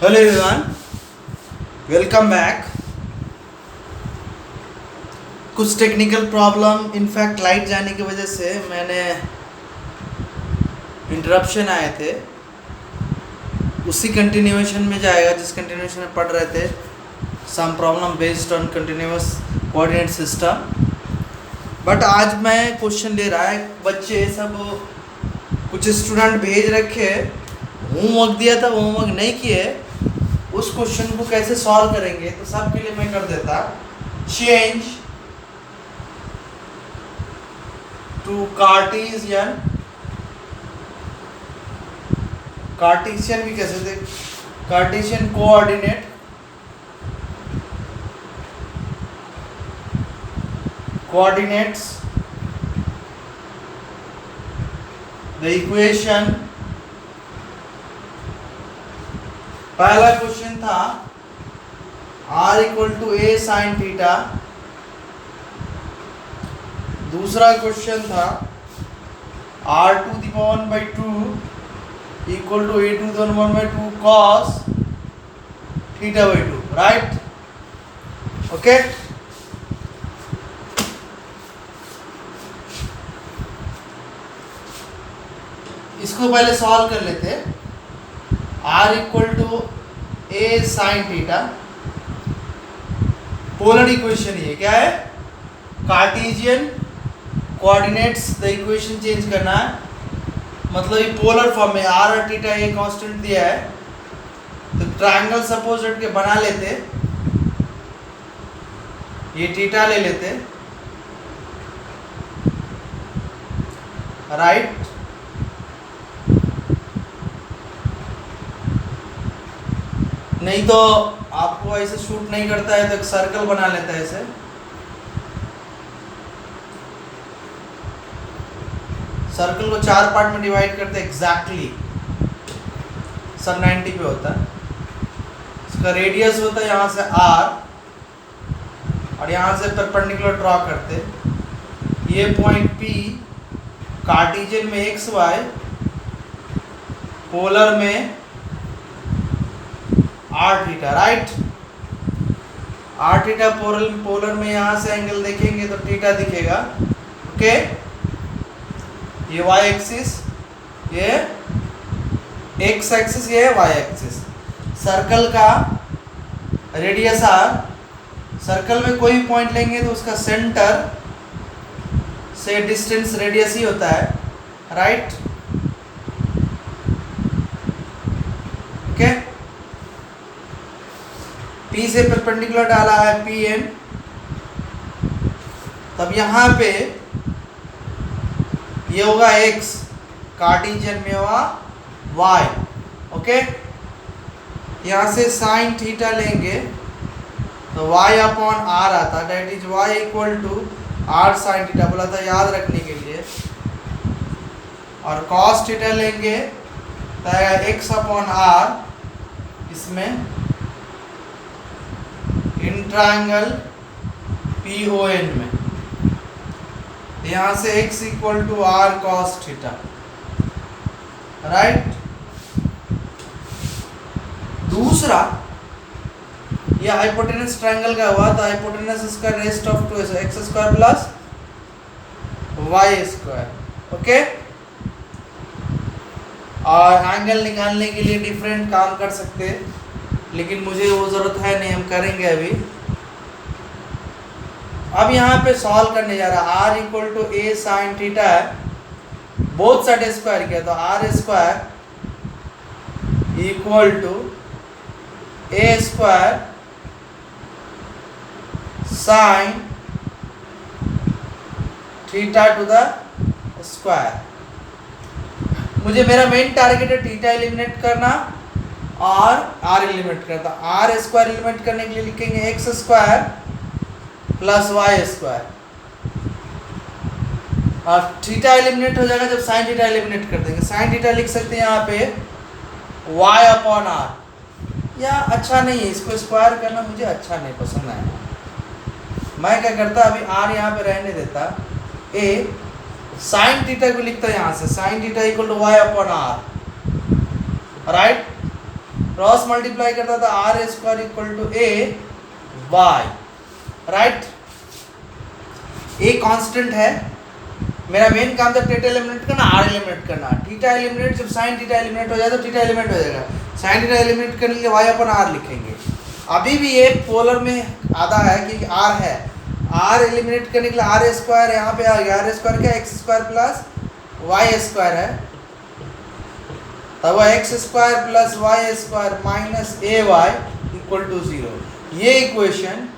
Hello everyone, welcome back. कुछ technical problem, in fact light जाने की वजह से मैंने इंटरप्शन आए थे, उसी कंटिन्यूएशन में जाएगा जिस कंटिन्यूएशन में पढ़ रहे थे। Some problem based on continuous coordinate system. But आज मैं क्वेश्चन ले रहा है, बच्चे सब कुछ स्टूडेंट भेज रखे, होमवर्क दिया था, होमवर्क नहीं किए, उस क्वेश्चन को कैसे सॉल्व करेंगे। तो सबके लिए मैं कर देता चेंज टू कार्टेशियन, कार्टेशियन भी कैसे थे, Cartesian coordinate, coordinates the equation. पहला क्वेश्चन था r equal to A sine theta. दूसरा क्वेश्चन था r to the power 1/2 equal to a to the power 1/2 cos theta by 2, right? Okay, इसको पहले solve कर लेते। r equal to A sine theta, polar equation ये क्या है, Cartesian coordinates the equation change करना है, मतलब ये पोलर फॉर्म में r और थीटा ये कांस्टेंट दिया है, तो ट्रायंगल सपोज हट के बना लेते, ये थीटा ले लेते, राइट? नहीं तो आपको ऐसे शूट नहीं करता है तो एक सर्कल बना लेता है ऐसे, सर्कल को 4 पार्ट में डिवाइड करते एग्जैक्टली, सब 90 पे होता है। इसका रेडियस होता है यहाँ से r, और यहाँ से परपेंडिकुलर ड्रॉ करते, ये पॉइंट P कार्टेशियन में x y, पोलर में r theta, right? r theta polar में यहाँ से एंगल देखेंगे तो थीटा दिखेगा, ओके? ये y एक्सिस, ये x एक्सिस, ये y एक्सिस। सर्कल का रेडियस r, सर्कल में कोई पॉइंट लेंगे तो उसका सेंटर से डिस्टेंस रेडियस ही होता है, राइट? ओके, P से परपेंडिकुलर डाला है Pn, तब यहाँ पे ये होगा x, कार्टेशियन में होगा y, ओके? यहाँ से साइन थीटा लेंगे तो y अपॉन r आता, that is y equal to r sine theta, बोला था याद रखने के लिए। और cos थीटा लेंगे तो आएगा x अपॉन r, इसमें इन ट्रायंगल PON में, यहाँ से x equal to r cos theta, right? दूसरा, ये हाइपोटेनस ट्रायंगल का हुआ तो हाइपोटेनस इसका rest of 2 x square plus y square, okay? और एंगल निकालने के लिए डिफरेंट काम कर सकते हैं, लेकिन मुझे वो जरूरत है नहीं, हम करेंगे अभी। अब यहाँ पे सॉल्व करने जा रहा है, r equal to A sine theta है, बोथ साइड स्क्वायर किया तो r square equal to A square sine theta to the square. मुझे मेरा मेन टारगेट है थीटा एलिमिनेट करना और r एलिमिनेट करता। r स्क्वायर एलिमिनेट करने के लिए लिखेंगे x square plus y square, और थीटा एलिमिनेट हो जाएगा जब साइन थीटा एलिमिनेट कर देंगे। साइन थीटा लिख सकते हैं यहाँ पे y अपॉन r, या अच्छा नहीं है, इसको स्क्वायर करना मुझे अच्छा नहीं पसंद आया। मैं क्या करता, अभी r यहाँ पे रहने देता, a साइन थीटा को लिखता यहाँ से, sine theta equal to y upon r, right? Cross multiply करता था R square equal to A Y, right. A constant है, मेरा मेन काम था थीटा एलिमिनेट करना, आर एलिमिनेट करना। थीटा एलिमिनेट, जब साइन थीटा एलिमिनेट हो जाए तो थीटा एलिमिनेट हो जाएगा। साइन थीटा एलिमिनेट करने के लिए वाई अपन आर लिखेंगे। अभी भी ये पोलर में आधा है क्योंकि आर है, आर एलिमिनेट करने के लिए आर स्क्वायर यहाँ पे आ गया। आर स्क्वायर क्या, X square plus Y square है, तब वो X square plus Y square minus A Y equal to 0। ये इक्वेशन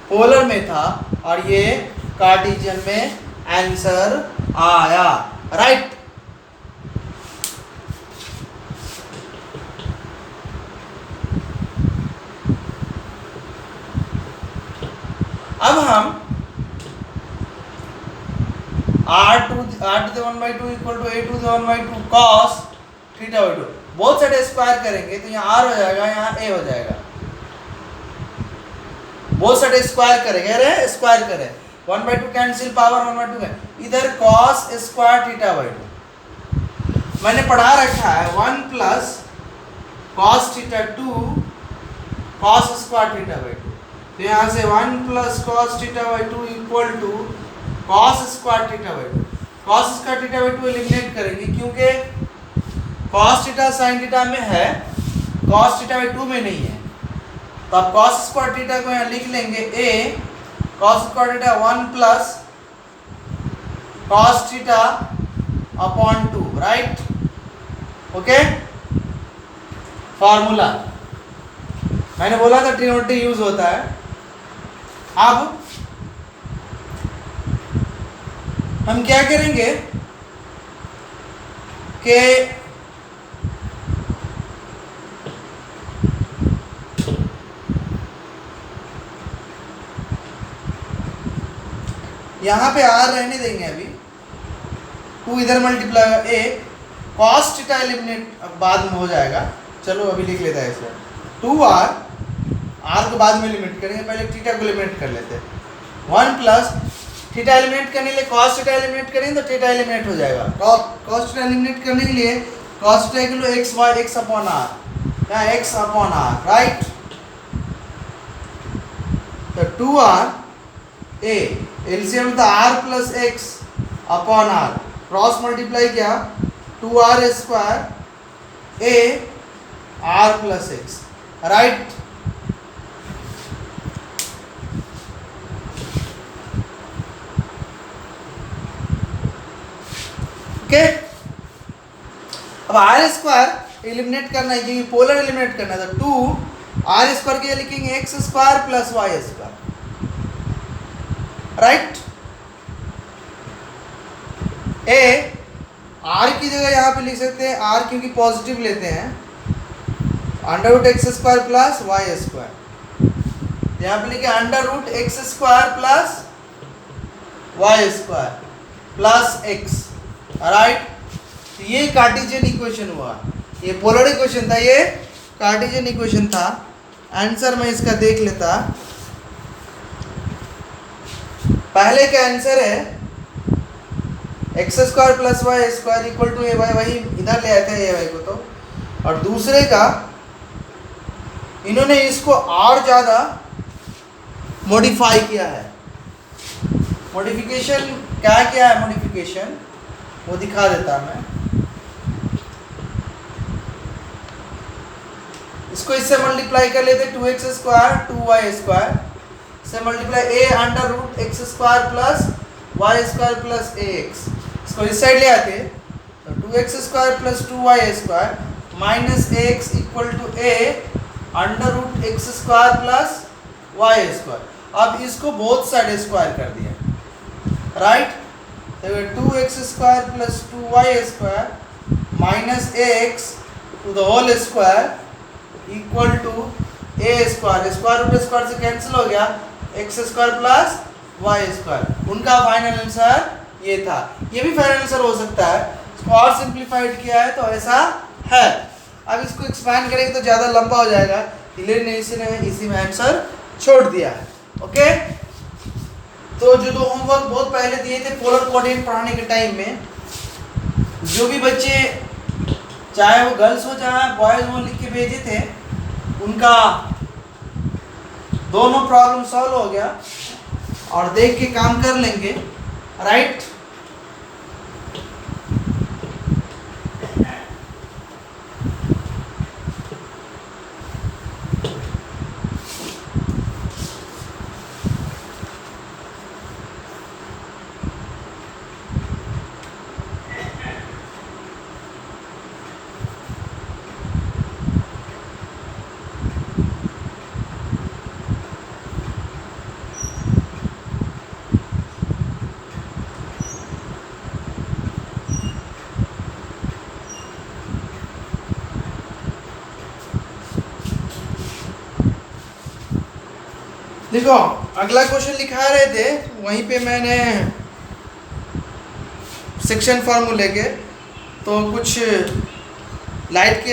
पोलर में था और ये कार्टेशियन में आंसर आया, राइट। अब हम r to the 1/2 equal to a to the 1/2 cos theta by 2 both side square करेंगे तो यहाँ r हो जाएगा, यहाँ a हो जाएगा। बोथ साइड स्क्वायर करेंगे, अरे स्क्वायर करें, 1/2 कैंसिल, पावर 1/2 है, इधर cos स्क्वायर थीटा बाई 2 मैंने पढ़ा रखा है 1 plus cos theta 2 cos square theta by 2। तो यहाँ से 1 plus cos theta by 2 equal to cos square theta by 2। cos square theta by 2 eliminate करेंगे क्योंकि cos थीटा sin थीटा में है, cos थीटा बाई 2 में नहीं है। तो अब cos स्क्वायर थीटा को यहाँ लिख लेंगे a cos square theta 1 plus cos theta upon 2, right. Okay, formula मैंने बोला था ट्रिग्नोमेट्री यूज होता है। अब हम क्या करेंगे कि यहां पे आर रहने देंगे, अभी 2 इधर मल्टीप्लाई ए कॉस थीटा एलिमिनेट अब बाद में हो जाएगा। चलो अभी लिख लेता है इसे 2r, आर को बाद में लिमिट करेंगे, पहले थीटा को लिमिट कर लेते हैं। 1 प्लस थीटा एलिमिनेट करने के लिए cos थीटा एलिमिनेट करेंगे तो थीटा एलिमिनेट हो जाएगा। cos थीटा एलिमिनेट करने के लिए cos theta equal to x y x upon r, या x अपॉन r, राइट। तो 2r a एलसीएम था r plus x upon r, cross multiply किया 2r square a r plus x, right. Okay, अब R square eliminate करना है क्योंकि polar eliminate करना है, तो 2 आर स्क्वायर के लिखेंगे X square plus Y square, right. A R की जगह यहाँ पे लिख सकते हैं, आर क्योंकि पॉजिटिव लेते हैं, under root X square plus Y square, यहाँ पे लिखे under root X square plus Y square plus X, right. ये कार्टेशियन इक्वेशन हुआ, ये पोलर इक्वेशन था, ये कार्टेशियन इक्वेशन था। आंसर मैं इसका देख लेता, पहले का आंसर है X square plus Y square equal to A Y, वही इधर ले आए थे ए वाई को तो, और दूसरे का इन्होंने इसको और ज़्यादा मॉडिफाई किया है। मॉडिफिकेशन क्या किया है, मॉडिफिकेशन वो दिखा देता मैं इसको, इससे मल्टीप्लाई कर लेते 2x स्क्वायर 2y स्क्वायर से multiply a under root X square plus Y square plus ax, इसको इस साइड ले आते तो 2x square plus 2y square minus ax equal to a under root X square plus Y square. अब इसको both side square कर दिया, right. तो 2x square plus 2y square minus ax to the whole square equal to a square, square root square से cancel हो गया, X square plus Y square. उनका final answer ये था, ये भी फाइनल आंसर हो सकता है, इसको और सिंप्लीफाइड किया है तो ऐसा है। अब इसको एक्सपैंड करेंगे तो ज़्यादा लंबा हो जाएगा, इसलिए इसने इसी में आंसर छोड़ दिया है। ओके, तो जो दो होमवर्क बहुत पहले दिए थे पोलर कोऑर्डिनेट पढ़ाने के टाइम में, जो भी बच्चे चाहे वो गर्ल्स हो चाहे बॉयज हो लिख के भेजे थे, उनका दोनों प्रॉब्लम सॉल्व हो गया और देख के काम कर लेंगे, राइट। देखो अगला क्वेश्चन लिखा रहे थे, वहीं पे मैंने सेक्शन फार्मूले के तो कुछ लाइट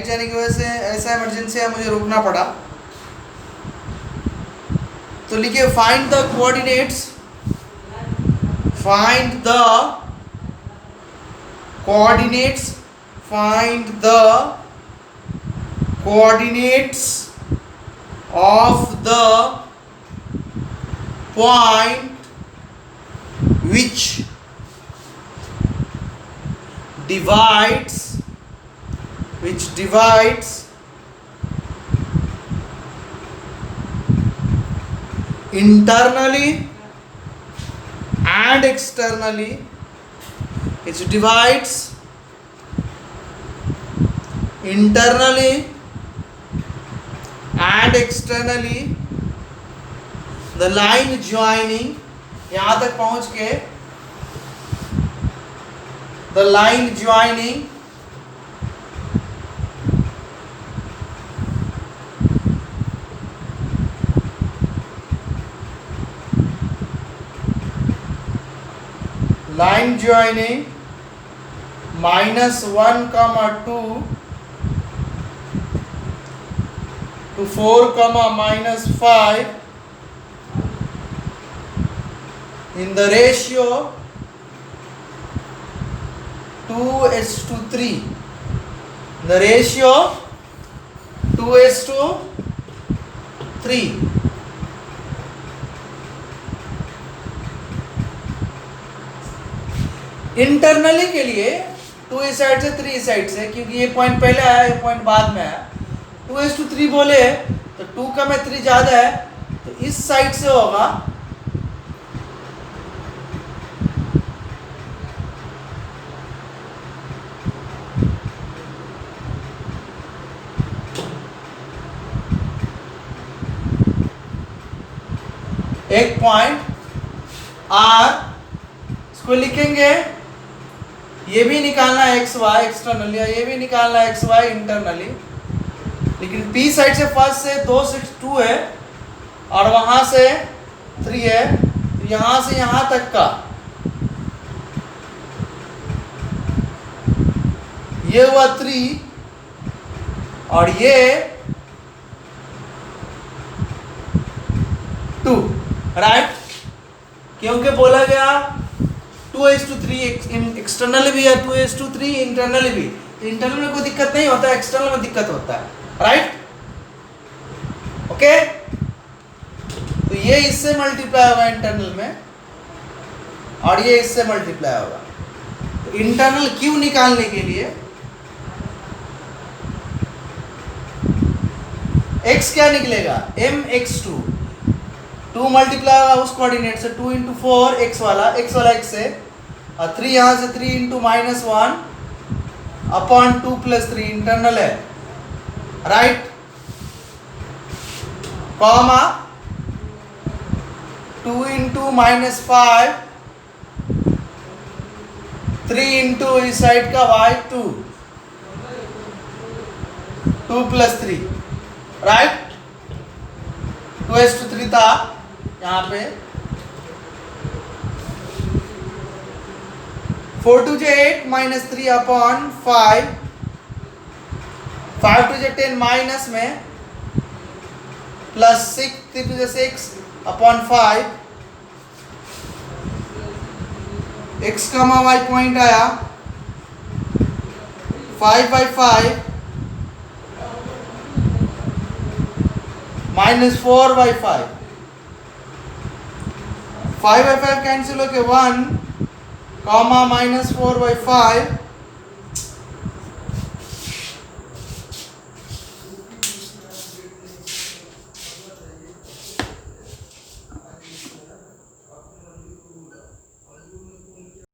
जाने की वजह से ऐसा इमरजेंसी है, मुझे रुकना पड़ा। तो लिखिए find the coordinates, find the coordinates, find the coordinates of the point which divides internally and externally, which divides internally and externally the line joining, यहाँ तक पहुँच के the line joining -1, 2 to 4, -5 in the ratio 2:3. The ratio 2:3. Internally के लिए 2 इस side से 3 इस side से, क्योंकि ये पॉइंट पहले आया, ये पॉइंट बाद में आया। 2:3 बोले तो 2 का में 3 ज्यादा है, तो इस साइड से होगा एक पॉइंट R, इसको लिखेंगे, ये भी निकालना है XY एक्सटर्नली, ये भी निकालना है XY इंटरनली। लेकिन P साइड से फर्स्ट से 2 से 2 है और वहां से 3 है, तो यहां से यहां तक का ये हुआ 3 और ये 2, राइट। क्योंकि बोला गया 2:3 एक्सटर्नल भी है, 2:3 इंटरनल भी। इंटरनल में कोई दिक्कत नहीं होता, एक्सटर्नल में दिक्कत होता है, राइट। ओके, तो ये इससे मल्टीप्लाई होगा इंटरनल में और ये इससे मल्टीप्लाई होगा। तो इंटरनल क्यू निकालने के लिए x क्या निकलेगा, mx2, 2 मल्टीप्लाई होगा उस कोऑर्डिनेट से, 2 × 4 x वाला x से, और 3 यहाँ से 3 × -1 अपॉन 2 + 3 इंटरनल है, राइट। कॉमा 2 × -5, 3 × इस साइड का y2, 2 + 3, राइट। 2:3 था यहाँ पे। 4 × 2 = 8 -3 अपॉन 5, 5 × 2 = 10 माइनस में plus 6, 3 × 2 = 6 upon 5, x, y point आया 5/5 -4/5 5/5 कैंसिल होके 1 कॉमा -4/5